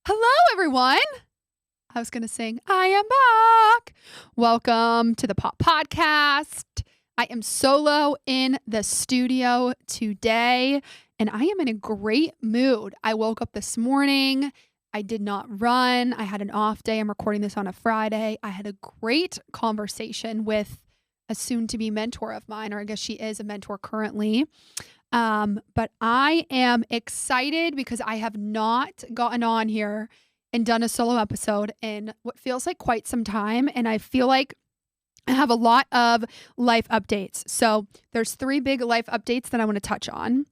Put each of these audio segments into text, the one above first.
Hello, everyone. I was going to sing, I am back. Welcome to the Pop Podcast. I am solo in the studio today, and I am in a great mood. I woke up this morning. I did not run. I had an off day. I'm recording this on a Friday. I had a great conversation with a soon-to-be mentor of mine, or I guess she is a mentor currently. But I am excited because I have not gotten on here and done a solo episode in what feels like quite some time. And I feel like I have a lot of life updates. So there's 3 big life updates that I want to touch on,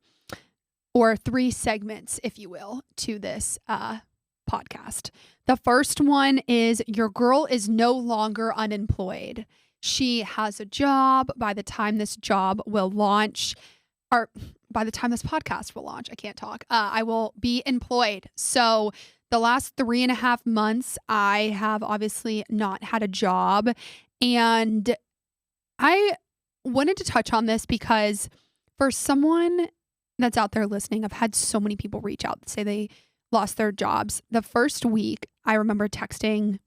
or 3 segments, if you will, to this podcast. The first one is your girl is no longer unemployed. She has a job. By the time this job will launch, or by the time this podcast will launch, I can't talk, I will be employed. So the last 3.5 months, I have obviously not had a job. And I wanted to touch on this because for someone that's out there listening, I've had so many people reach out and say they lost their jobs. The first week, I remember texting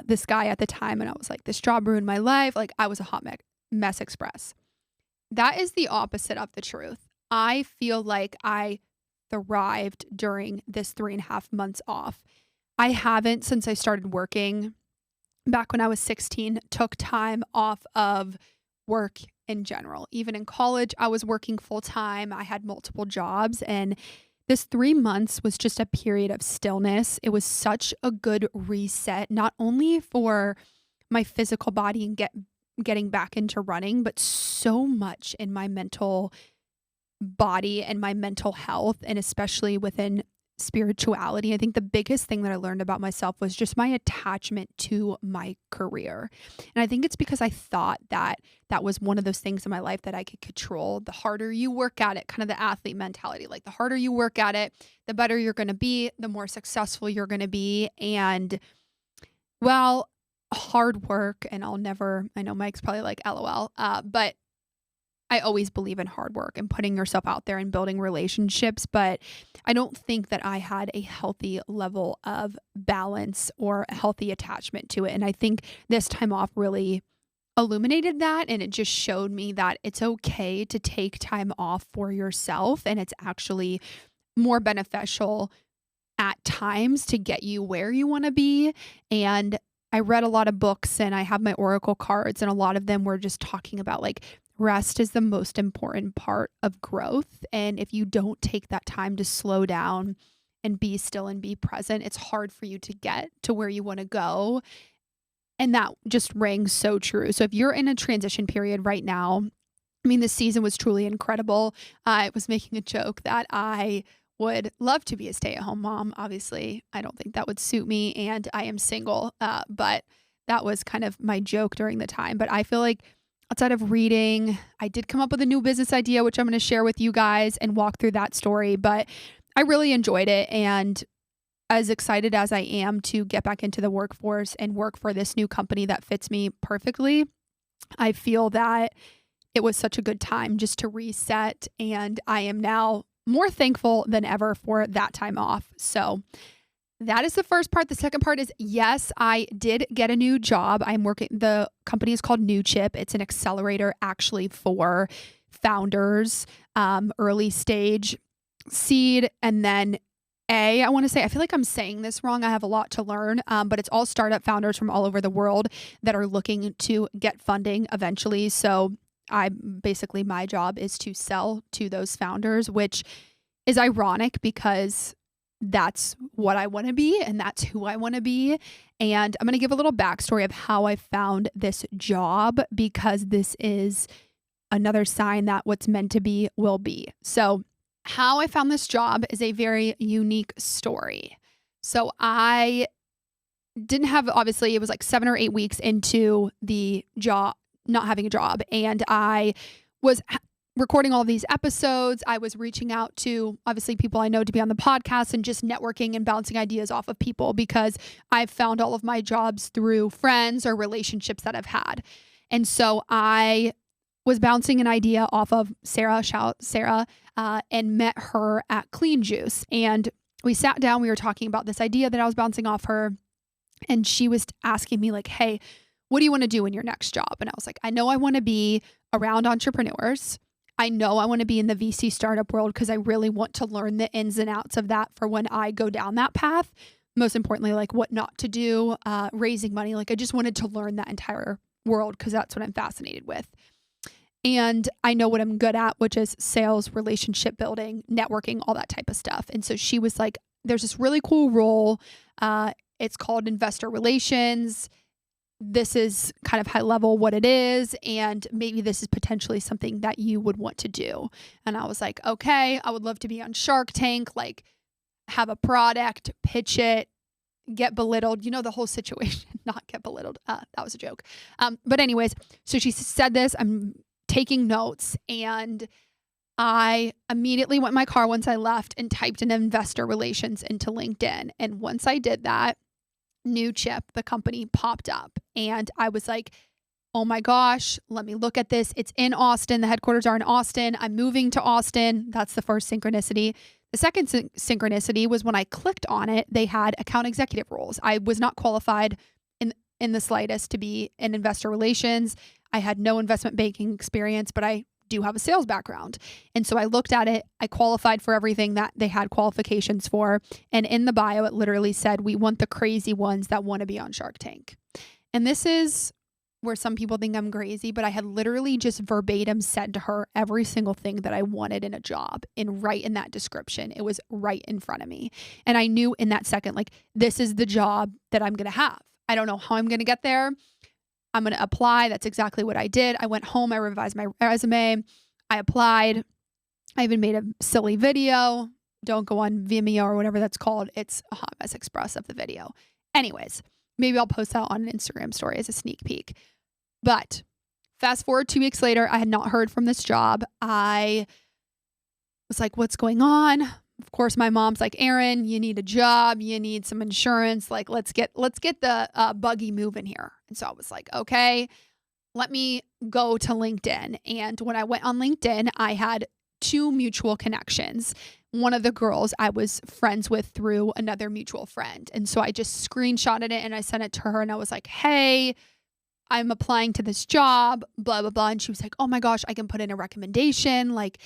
this guy at the time, and I was like, this job ruined my life. Like, I was a hot mess express. That is the opposite of the truth. I feel like I thrived during this 3.5 months off. I haven't, since I started working back when I was 16, took time off of work in general. Even in college, I was working full time. I had multiple jobs, and this 3 months was just a period of stillness. It was such a good reset, not only for my physical body and getting back into running, but so much in my mental body and my mental health, and especially within spirituality. I think the biggest thing that I learned about myself was just my attachment to my career. And I think it's because I thought that that was one of those things in my life that I could control. The harder you work at it, kind of the athlete mentality, like the harder you work at it, the better you're going to be, the more successful you're going to be. And well, hard work, and I know Mike's probably like LOL, but I always believe in hard work and putting yourself out there and building relationships, but I don't think that I had a healthy level of balance or a healthy attachment to it. And I think this time off really illuminated that, and it just showed me that it's okay to take time off for yourself, and it's actually more beneficial at times to get you where you want to be. And I read a lot of books, and I have my oracle cards, and a lot of them were just talking about like rest is the most important part of growth. And if you don't take that time to slow down and be still and be present, it's hard for you to get to where you want to go. And that just rings so true. So if you're in a transition period right now, I mean, this season was truly incredible. I was making a joke that I would love to be a stay-at-home mom. Obviously, I don't think that would suit me, and I am single, but that was kind of my joke during the time. But I feel like outside of reading, I did come up with a new business idea, which I'm going to share with you guys and walk through that story. But I really enjoyed it, and as excited as I am to get back into the workforce and work for this new company that fits me perfectly, I feel that it was such a good time just to reset, and I am now more thankful than ever for that time off. So that is the first part. The second part is, yes, I did get a new job. The company is called New Chip. It's an accelerator actually for founders, early stage, seed, and then I want to say, I feel like I'm saying this wrong. I have a lot to learn, but it's all startup founders from all over the world that are looking to get funding eventually. So my job is to sell to those founders, which is ironic because that's what I want to be and that's who I want to be. And I'm going to give a little backstory of how I found this job, because this is another sign that what's meant to be will be. So how I found this job is a very unique story. So I didn't have, obviously it was like 7 or 8 weeks into the job, not having a job. And I was recording all of these episodes. I was reaching out to obviously people I know to be on the podcast and just networking and bouncing ideas off of people, because I've found all of my jobs through friends or relationships that I've had. And so I was bouncing an idea off of Sarah, and met her at Clean Juice. And we sat down, we were talking about this idea that I was bouncing off her, and she was asking me like, hey, what do you want to do in your next job? And I was like, I know I want to be around entrepreneurs. I know I want to be in the VC startup world because I really want to learn the ins and outs of that for when I go down that path. Most importantly, like what not to do, raising money. Like I just wanted to learn that entire world because that's what I'm fascinated with. And I know what I'm good at, which is sales, relationship building, networking, all that type of stuff. And so she was like, there's this really cool role. It's called investor relations. This is kind of high level what it is. And maybe this is potentially something that you would want to do. And I was like, okay, I would love to be on Shark Tank, like have a product, pitch it, get belittled, the whole situation, not get belittled. That was a joke. But anyways, so she said this, I'm taking notes, and I immediately went in my car once I left and typed in investor relations into LinkedIn. And once I did that, New Chip, the company, popped up, and I was like, oh my gosh, let me look at this. It's in Austin. The headquarters are in Austin. I'm moving to Austin. That's the first synchronicity. The second synchronicity was when I clicked on it, they had account executive roles. I was not qualified in the slightest to be in investor relations. I had no investment banking experience, but I do have a sales background. And so I looked at it. I qualified for everything that they had qualifications for. And in the bio, it literally said, we want the crazy ones that want to be on Shark Tank. And this is where some people think I'm crazy, but I had literally just verbatim said to her every single thing that I wanted in a job, and right in that description, it was right in front of me. And I knew in that second, like, this is the job that I'm going to have. I don't know how I'm going to get there. I'm going to apply. That's exactly what I did. I went home, I revised my resume, I applied. I even made a silly video. Don't go on Vimeo or whatever that's called. It's a Hot Mess Express of the video. Anyways, maybe I'll post that on an Instagram story as a sneak peek. But fast forward 2 weeks later, I had not heard from this job. I was like, what's going on? Of course, my mom's like, Erin, you need a job. You need some insurance. Like, let's get the buggy moving here. And so I was like, okay, let me go to LinkedIn. And when I went on LinkedIn, I had 2 mutual connections. One of the girls I was friends with through another mutual friend. And so I just screenshotted it and I sent it to her and I was like, hey, I'm applying to this job, blah, blah, blah. And she was like, oh my gosh, I can put in a recommendation. Like,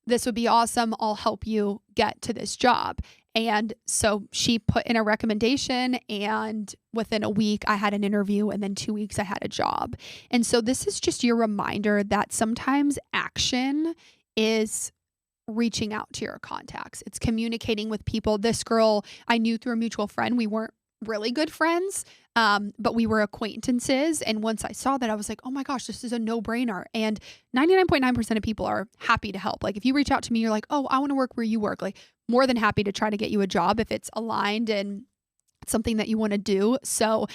this would be awesome. I'll help you get to this job. And so she put in a recommendation, and within a week I had an interview, and then 2 weeks I had a job. And so this is just your reminder that sometimes action is reaching out to your contacts. It's communicating with people. This girl I knew through a mutual friend. We weren't really good friends, but we were acquaintances. And once I saw that, I was like, oh my gosh, this is a no-brainer. And 99.9% of people are happy to help. Like, if you reach out to me, you're like, oh, I want to work where you work. Like, more than happy to try to get you a job if it's aligned and something that you want to do. So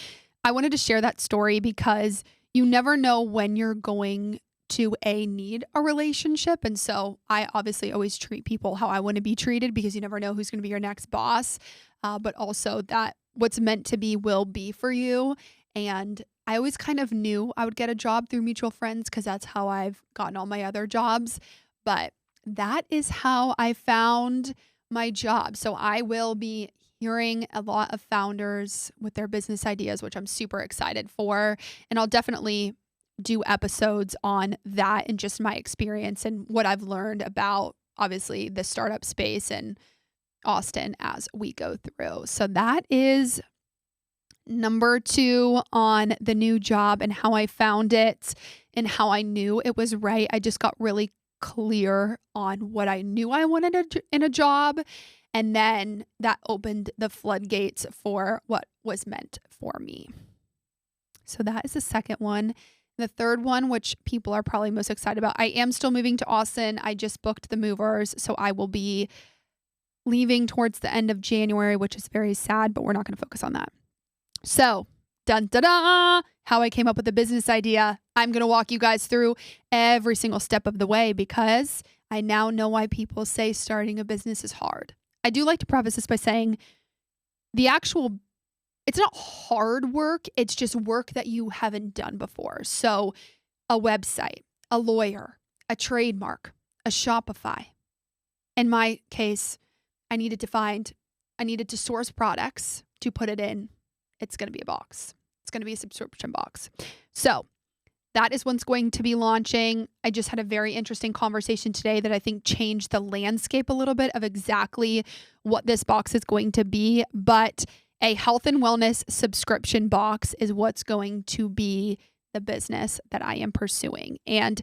I wanted to share that story because you never know when you're going to need a relationship. And so I obviously always treat people how I want to be treated, because you never know who's going to be your next boss. But also that what's meant to be will be for you. And I always kind of knew I would get a job through mutual friends because that's how I've gotten all my other jobs. But that is how I found my job. So I will be hearing a lot of founders with their business ideas, which I'm super excited for. And I'll definitely do episodes on that and just my experience and what I've learned about, obviously, the startup space and Austin as we go through. So that is number 2 on the new job and how I found it and how I knew it was right. I just got really clear on what I knew I wanted in a job. And then that opened the floodgates for what was meant for me. So that is the second one. The third one, which people are probably most excited about, I am still moving to Austin. I just booked the movers. So I will be leaving towards the end of January, which is very sad, but we're not going to focus on that. So, dun da da, how I came up with the business idea. I'm going to walk you guys through every single step of the way because I now know why people say starting a business is hard. I do like to preface this by saying it's not hard work. It's just work that you haven't done before. So a website, a lawyer, a trademark, a Shopify. In my case, I needed to find I needed to source products to put it in. It's going to be a box. It's going to be a subscription box. So that is what's going to be launching. I just had a very interesting conversation today that I think changed the landscape a little bit of exactly what this box is going to be. But a health and wellness subscription box is what's going to be the business that I am pursuing. And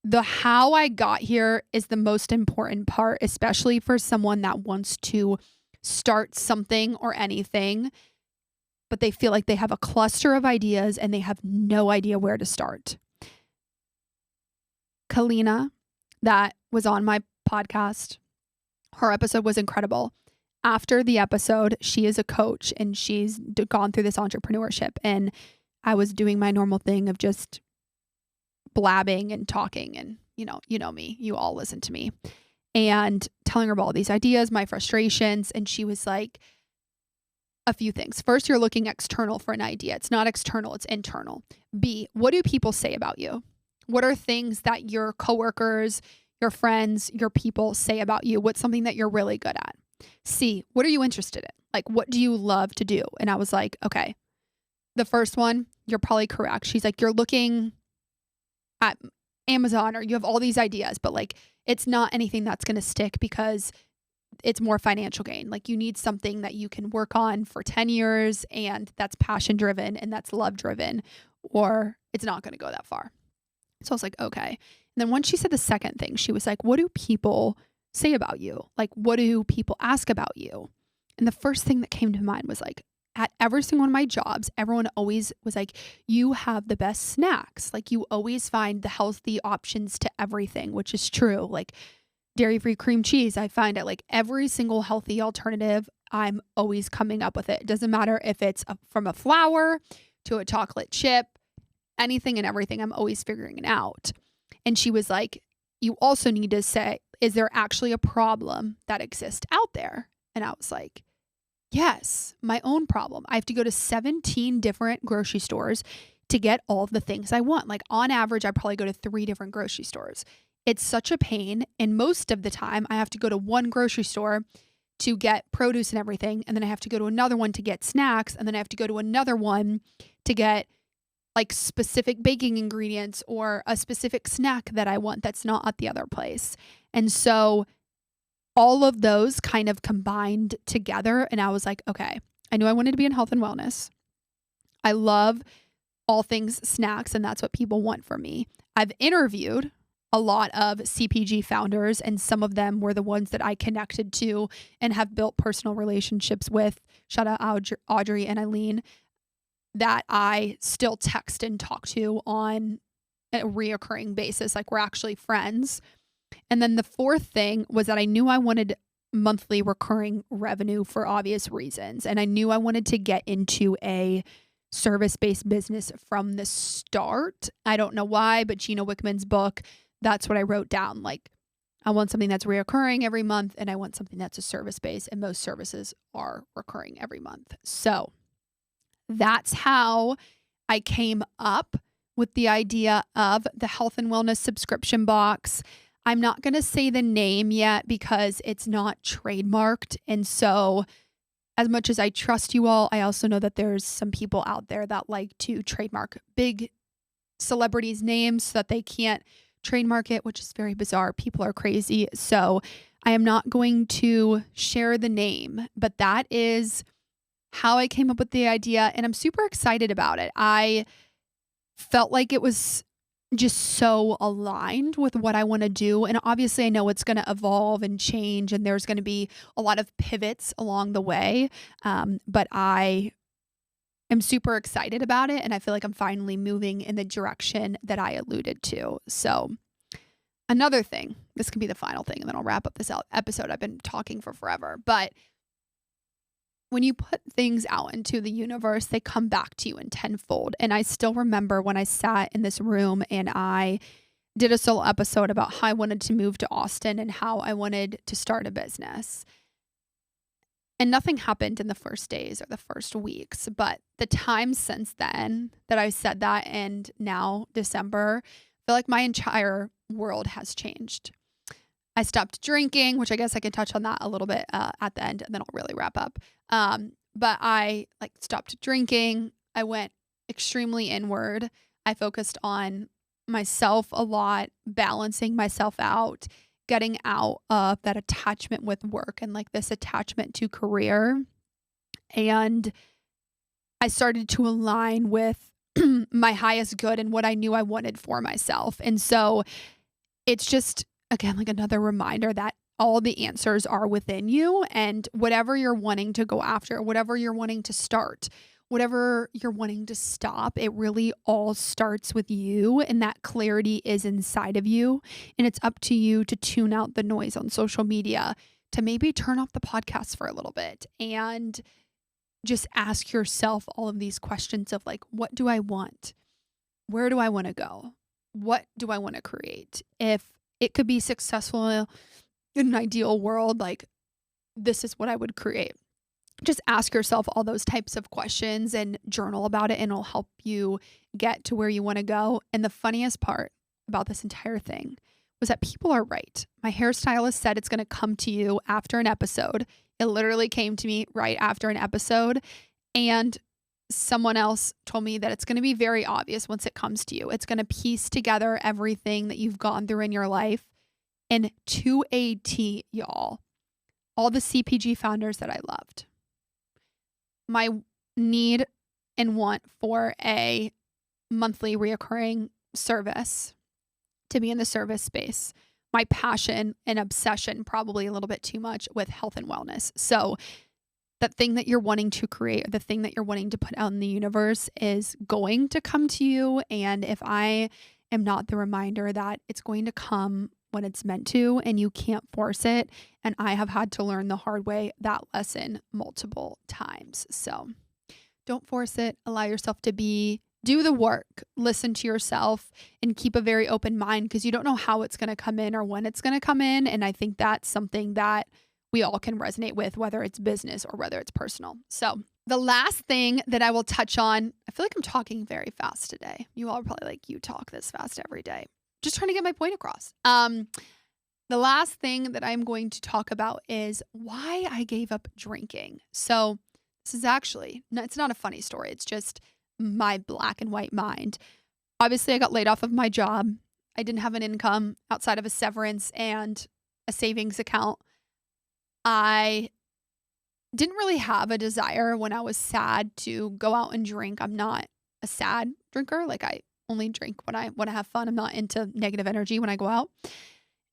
the how I got here is the most important part, especially for someone that wants to start something or anything, but they feel like they have a cluster of ideas and they have no idea where to start. Kalina, that was on my podcast, her episode was incredible. After the episode, she is a coach and she's gone through this entrepreneurship. And I was doing my normal thing of just blabbing and talking. And, you know me, you all listen to me, and telling her about all these ideas, my frustrations. And she was like, a few things. First, you're looking external for an idea. It's not external, it's internal. B, what do people say about you? What are things that your coworkers, your friends, your people say about you? What's something that you're really good at? C, what are you interested in? Like, what do you love to do? And I was like, okay, the first one, you're probably correct. She's like, you're looking at Amazon or you have all these ideas, but like, it's not anything that's going to stick because it's more financial gain. Like, you need something that you can work on for 10 years and that's passion driven and that's love driven, or it's not going to go that far. So I was like, okay. And then once she said the second thing, she was like, what do people say about you? Like, what do people ask about you? And the first thing that came to mind was like, at every single one of my jobs, everyone always was like, you have the best snacks. Like, you always find the healthy options to everything, which is true. Like, dairy-free cream cheese, I find it like every single healthy alternative, I'm always coming up with it. It doesn't matter if it's from a flour to a chocolate chip, anything and everything, I'm always figuring it out. And she was like, you also need to say, is there actually a problem that exists out there? And I was like, yes, my own problem. I have to go to 17 different grocery stores to get all of the things I want. Like, on average, I probably go to 3 different grocery stores. It's such a pain. And most of the time I have to go to one grocery store to get produce and everything. And then I have to go to another one to get snacks. And then I have to go to another one to get like specific baking ingredients or a specific snack that I want that's not at the other place. And so all of those kind of combined together. And I was like, okay, I knew I wanted to be in health and wellness. I love all things snacks, and that's what people want from me. I've interviewed a lot of CPG founders, and some of them were the ones that I connected to and have built personal relationships with. Shout out Audrey and Eileen, that I still text and talk to on a reoccurring basis. Like, we're actually friends. And then the fourth thing was that I knew I wanted monthly recurring revenue for obvious reasons. And I knew I wanted to get into a service-based business from the start. I don't know why, but Gino Wickman's book, that's what I wrote down. Like, I want something that's reoccurring every month, and I want something that's a service-based, and most services are recurring every month. So that's how I came up with the idea of the health and wellness subscription box. I'm not going to say the name yet because it's not trademarked. And so as much as I trust you all, I also know that there's some people out there that like to trademark big celebrities' names so that they can't trademark it, which is very bizarre. People are crazy. So I am not going to share the name, but that is how I came up with the idea. And I'm super excited about it. I felt like it was just so aligned with what I want to do. And obviously I know it's going to evolve and change, and there's going to be a lot of pivots along the way. But I am super excited about it. And I feel like I'm finally moving in the direction that I alluded to. So another thing, this can be the final thing, and then I'll wrap up this episode. I've been talking for forever, but when you put things out into the universe, they come back to you in tenfold. And I still remember when I sat in this room and I did a solo episode about how I wanted to move to Austin and how I wanted to start a business. And nothing happened in the first days or the first weeks, but the time since then that I said that, and now December, I feel like my entire world has changed. I stopped drinking, which I guess I can touch on that a little bit at the end, and then I'll really wrap up. But I stopped drinking. I went extremely inward. I focused on myself a lot, balancing myself out, getting out of that attachment with work and this attachment to career. And I started to align with my highest good and what I knew I wanted for myself. And so it's just, again, another reminder that all the answers are within you, and whatever you're wanting to go after, whatever you're wanting to start, whatever you're wanting to stop, it really all starts with you, and that clarity is inside of you. And it's up to you to tune out the noise on social media, to maybe turn off the podcast for a little bit and just ask yourself all of these questions of what do I want? Where do I want to go? What do I want to create? If it could be successful in an ideal world, this is what I would create. Just ask yourself all those types of questions and journal about it, and it'll help you get to where you want to go. And the funniest part about this entire thing was that people are right. My hairstylist said it's going to come to you after an episode. It literally came to me right after an episode. And someone else told me that it's going to be very obvious once it comes to you. It's going to piece together everything that you've gone through in your life. And to a T, y'all, all the CPG founders that I loved, my need and want for a monthly reoccurring service, to be in the service space, my passion and obsession, probably a little bit too much, with health and wellness. So that thing that you're wanting to create, or the thing that you're wanting to put out in the universe, is going to come to you. And if I am not the reminder that it's going to come when it's meant to, and you can't force it, and I have had to learn the hard way that lesson multiple times. So don't force it. Allow yourself to do the work, listen to yourself, and keep a very open mind, because you don't know how it's going to come in or when it's going to come in. And I think that's something that we all can resonate with, whether it's business or whether it's personal. So the last thing that I will touch on, I feel like I'm talking very fast today. You all are probably you talk this fast every day. Just trying to get my point across. The last thing that I'm going to talk about is why I gave up drinking. So this is actually, it's not a funny story. It's just my black and white mind. Obviously, I got laid off of my job. I didn't have an income outside of a severance and a savings account. I didn't really have a desire when I was sad to go out and drink. I'm not a sad drinker. I only drink when I want to have fun. I'm not into negative energy when I go out.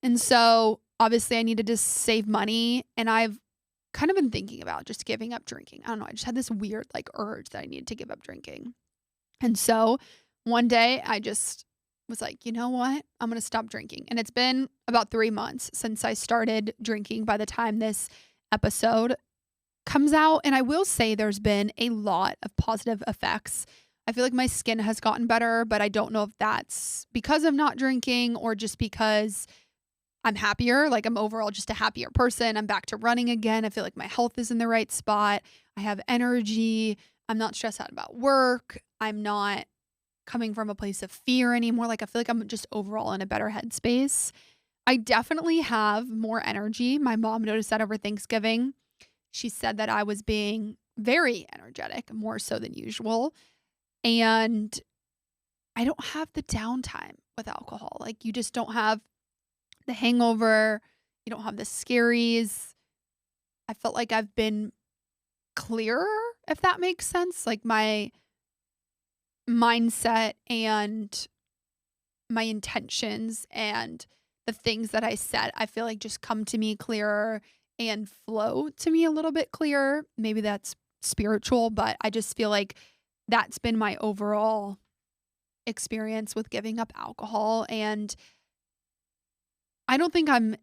And so obviously I needed to save money, and I've kind of been thinking about just giving up drinking. I don't know. I just had this weird urge that I needed to give up drinking. And so one day I just was like, you know what? I'm going to stop drinking. And it's been about 3 months since I started drinking by the time this episode comes out. And I will say there's been a lot of positive effects. I feel like my skin has gotten better, but I don't know if that's because I'm not drinking or just because I'm happier. I'm overall just a happier person. I'm back to running again. I feel like my health is in the right spot. I have energy. I'm not stressed out about work. I'm not coming from a place of fear anymore. I feel like I'm just overall in a better headspace. I definitely have more energy. My mom noticed that over Thanksgiving. She said that I was being very energetic, more so than usual. And I don't have the downtime with alcohol. You just don't have the hangover. You don't have the scaries. I felt like I've been clearer, if that makes sense. My mindset and my intentions and the things that I said, I feel like just come to me clearer and flow to me a little bit clearer. Maybe that's spiritual, but I just feel like that's been my overall experience with giving up alcohol. And I don't think I'm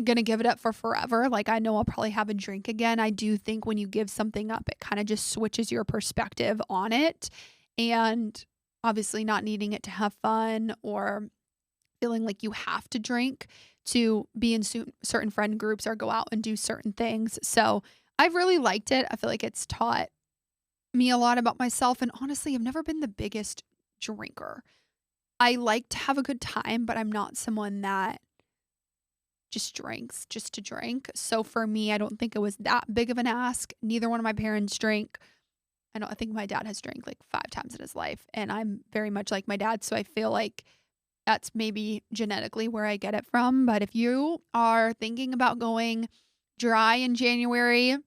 going to give it up for forever. I know I'll probably have a drink again. I do think when you give something up, it kind of just switches your perspective on it. And obviously not needing it to have fun or feeling like you have to drink to be in certain friend groups or go out and do certain things. So I've really liked it. I feel like it's taught me a lot about myself. And honestly, I've never been the biggest drinker. I like to have a good time, but I'm not someone that just drinks just to drink. So for me, I don't think it was that big of an ask. Neither one of my parents drink. I think my dad has drank like 5 times in his life, and I'm very much like my dad. So I feel like that's maybe genetically where I get it from. But if you are thinking about going dry in January,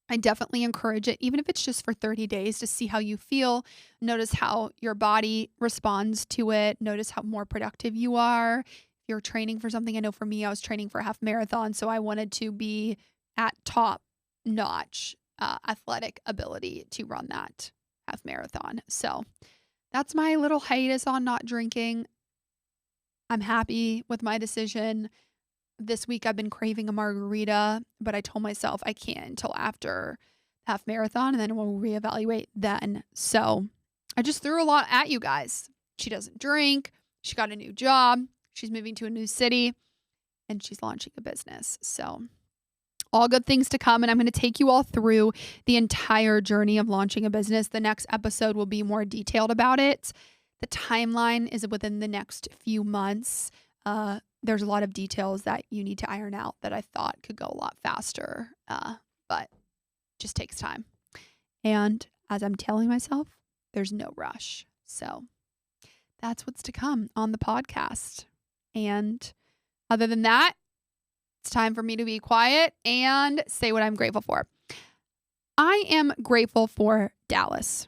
I definitely encourage it, even if it's just for 30 days, to see how you feel. Notice how your body responds to it. Notice how more productive you are. If you're training for something, I know for me, I was training for a half marathon, so I wanted to be at top notch athletic ability to run that half marathon. So that's my little hiatus on not drinking. I'm happy with my decision. This week I've been craving a margarita, but I told myself I can't until after half marathon, and then we'll reevaluate then. So I just threw a lot at you guys. She doesn't drink. She got a new job. She's moving to a new city, and she's launching a business. So all good things to come. And I'm going to take you all through the entire journey of launching a business. The next episode will be more detailed about it. The timeline is within the next few months. There's a lot of details that you need to iron out that I thought could go a lot faster, but just takes time. And as I'm telling myself, there's no rush. So that's what's to come on the podcast. And other than that, it's time for me to be quiet and say what I'm grateful for. I am grateful for Dallas.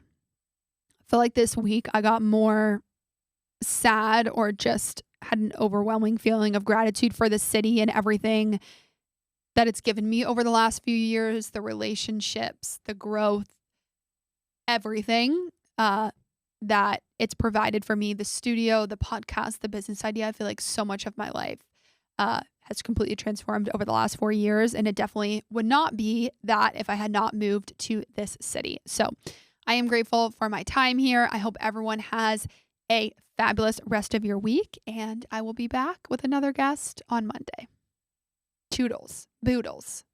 I feel like this week I got more sad or just had an overwhelming feeling of gratitude for the city and everything that it's given me over the last few years, the relationships, the growth, everything that it's provided for me, the studio, the podcast, the business idea. I feel like so much of my life has completely transformed over the last 4 years, and it definitely would not be that if I had not moved to this city. So I am grateful for my time here. I hope everyone has a fabulous rest of your week, and I will be back with another guest on Monday. Toodles, boodles.